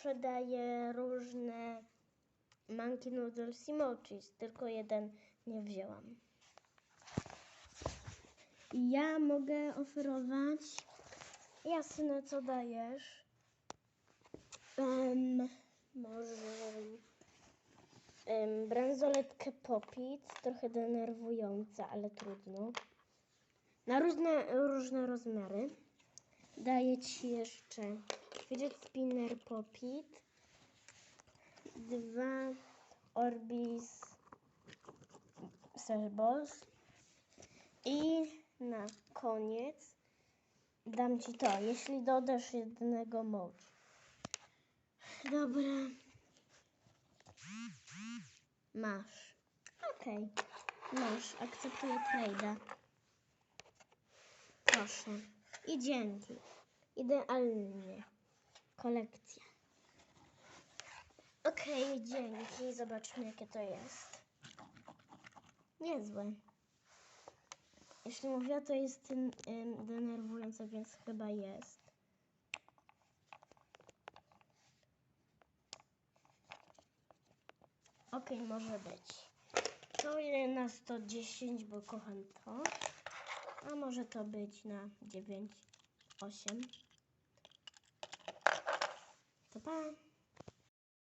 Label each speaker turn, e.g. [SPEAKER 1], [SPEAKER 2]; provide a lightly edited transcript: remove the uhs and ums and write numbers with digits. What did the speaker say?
[SPEAKER 1] sprzedaje różne Monkey Noodles i Mochis, tylko jeden nie wzięłam. Ja mogę oferować. Jasne, co dajesz? Może bransoletkę Popit, trochę denerwująca, ale trudno. Na różne rozmiary. Daję Ci jeszcze fidget spinner Popit, 2 Orbis Search Balls i na koniec dam Ci to, jeśli dodasz jednego mochi. Dobra. Masz. Okej. Masz. Akceptuję trade'a. Proszę. I dzięki. Idealnie. Kolekcja. Okej, dzięki. Zobaczmy, jakie to jest. Niezłe. Jeśli mówiła, to jest denerwujące, więc chyba jest. Okej, może być. To na 110, bo kocham to. A może to być na 9, 8. To pa!